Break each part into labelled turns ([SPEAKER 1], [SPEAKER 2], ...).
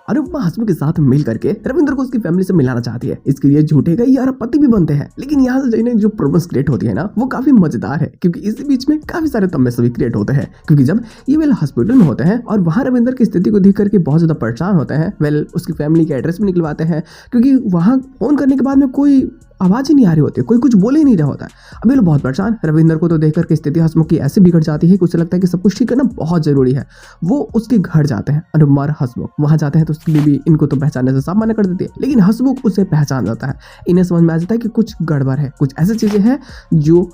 [SPEAKER 1] अनुपमा हसमुख के साथ मिल करके रविंद्र को उसकी फैमिली से मिलाना चाहती है। इसके लिए झूठे कई यार पति भी बनते हैं, लेकिन यहाँ से जो प्रॉब्लम्स क्रिएट होती है ना वो काफी मजेदार है, क्योंकि इसी बीच में काफी सारे तमाशे भी क्रिएट होते हैं। क्योंकि जब ये वेल हॉस्पिटल में होते हैं और वहाँ रविंद्र की स्थिति को देख करके बहुत ज्यादा परेशान होते हैं, वेल उसकी फैमिली के एड्रेस भी निकलवाते हैं, क्योंकि वहाँ फोन करने के बाद में कोई आवाज ही नहीं आ रही होती, कोई कुछ बोल ही नहीं रहा होता है। अभी लोग बहुत परेशान। रविंद्र को तो देख करके स्थिति हसमुख की ऐसे बिगड़ जाती है कि उसे लगता है कि सब कुछ ठीक करना बहुत जरूरी है। वो उसके घर जाते हैं, अनुपमा और हसमुख वहां जाते हैं तो उसकी बीवी इनको तो पहचानने से साफ मना कर देती है, लेकिन हसमुख उसे पहचान जाता है। इन्हें समझ में आ जाता है कि कुछ गड़बड़ है, कुछ ऐसी चीजें हैं जो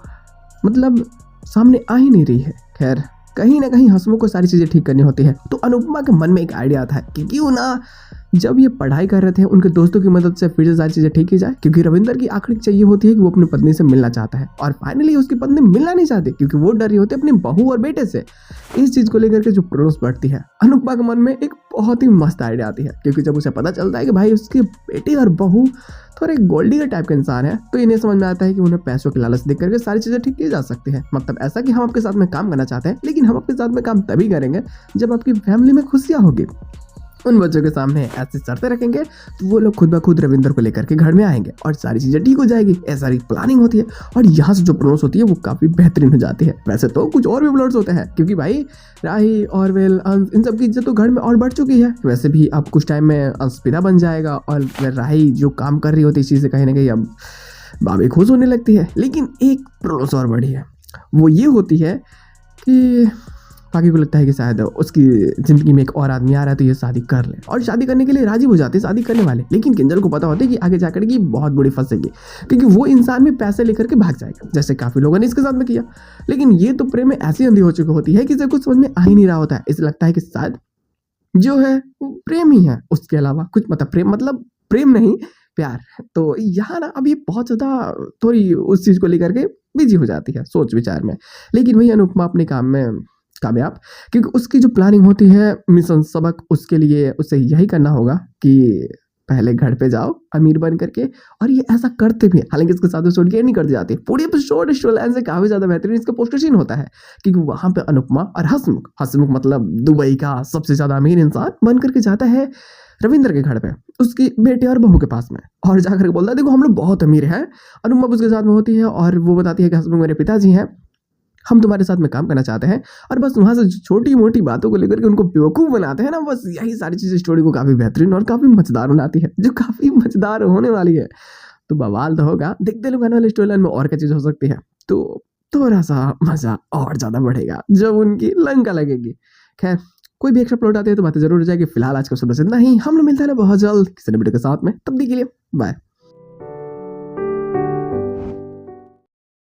[SPEAKER 1] मतलब सामने आ ही नहीं रही है। खैर कहीं ना कहीं हसमुख को सारी चीजें ठीक करनी होती है, तो अनुपमा के मन में एक आइडिया आता है कि क्यों ना जब ये पढ़ाई कर रहे थे उनके दोस्तों की मदद से फिर से सारी चीजें ठीक की जाए, क्योंकि रविंदर की आखिरी इच्छा ये होती है कि वो अपनी पत्नी से मिलना चाहता है और फाइनली उसकी पत्नी मिलना नहीं चाहती, क्योंकि वो डर रही होती है अपनी बहू और बेटे से। इस चीज को लेकर के जो प्रॉब्लम्स बढ़ती है, अनुपमा के मन में एक बहुत ही मस्त आइडिया आती है, क्योंकि जब उसे पता चलता है कि भाई उसके बेटे और बहू थोड़े गोल्डी टाइप के इंसान है, तो इन्हें समझ में आता है कि उन्हें पैसों की लालच देख करके सारी चीजें ठीक की जा सकती है। मतलब ऐसा कि हम आपके साथ में काम करना चाहते हैं, लेकिन हम आपके साथ में काम तभी करेंगे जब आपकी फैमिली में खुशियां होगी। उन बच्चों के सामने ऐसी शर्तें रखेंगे तो वो लोग खुद ब खुद रविंदर को लेकर के घर में आएंगे और सारी चीजें ठीक हो जाएगी। ऐसा सारी प्लानिंग होती है और यहाँ से जो प्रॉब्लम्स होती है वो काफी बेहतरीन हो जाती है। वैसे तो कुछ और भी प्लॉट्स होते हैं, क्योंकि भाई राही और वेल अंश इन सब की इज्जत तो घर में और बढ़ चुकी है। वैसे भी अब कुछ टाइम में अंश पिता बन जाएगा और राही जो काम कर रही होती है इस चीज से कहीं ना कहीं अब भाभी खुश होने लगती है। लेकिन एक प्रॉब्लम और बड़ी है, वो ये होती है कि बाकी को लगता है कि शायद उसकी जिंदगी में एक और आदमी आ रहा है तो ये शादी कर ले, और शादी करने के लिए राजी हो जाते हैं शादी करने वाले। लेकिन किंजल को पता होता है कि आगे जाकर की बहुत बड़ी फंसेगी, क्योंकि वो इंसान भी पैसे लेकर के भाग जाएगा, जैसे काफी लोगों ने इसके साथ में किया। लेकिन ये तो प्रेम में ऐसी अंधी हो चुकी होती है कि इसे कुछ समझ में आ ही नहीं रहा होता है। इसे लगता है कि शायद जो है वो प्रेम ही है, उसके अलावा कुछ मतलब प्रेम नहीं, प्यार। तो यहाँ ना अब ये बहुत ज्यादा थोड़ी उस चीज को लेकर के बिजी हो जाती है सोच विचार में। लेकिन वही अनुपमा अपने काम में कामयाब, क्योंकि उसकी जो प्लानिंग होती है मिशन सबक, उसके लिए उसे यही करना होगा कि पहले घर पे जाओ अमीर बन करके, और ये ऐसा करते भी। हालांकि इसके साथ एपिसोड की नहीं कर दी जाती, पूरी एपिसोड स्टोरी से काफी ज्यादा बेहतरीन इसका पोस्टर सीन होता है, क्योंकि वहां पे अनुपमा और हसमुख मतलब दुबई का सबसे ज्यादा अमीर इंसान बन करके जाता है रविंद्र के घर पे उसकी बेटे और बहू के पास में, और जाकर के बोलता है देखो हम लोग बहुत अमीर हैं। अनुपमा उसके साथ में होती है और वो बताती है कि हसमुख मेरे पिताजी हैं, हम तुम्हारे साथ में काम करना चाहते हैं। और बस वहां से छोटी मोटी बातों को लेकर के उनको बेवकूफ बनाते हैं ना, बस यही सारी चीजें स्टोरी को काफी बेहतरीन और काफी मजेदार बनाती है, जो काफी मजेदार होने वाली है। तो बवाल तो होगा, देखते लोग आने वाले स्टोरी लाइन में और क्या चीज हो सकती है, तो थोड़ा सा मजा और ज्यादा बढ़ेगा जब उनकी लंका लगेगी। खैर कोई भी एक्स्ट्रा प्लॉट आते हैं तो बातें जरूर हो जाएगी। फिलहाल आज का सुबह से इतना ही, हम लोग मिलते हैं बहुत जल्द किसी वीडियो के साथ में, तब तक के लिए बाय।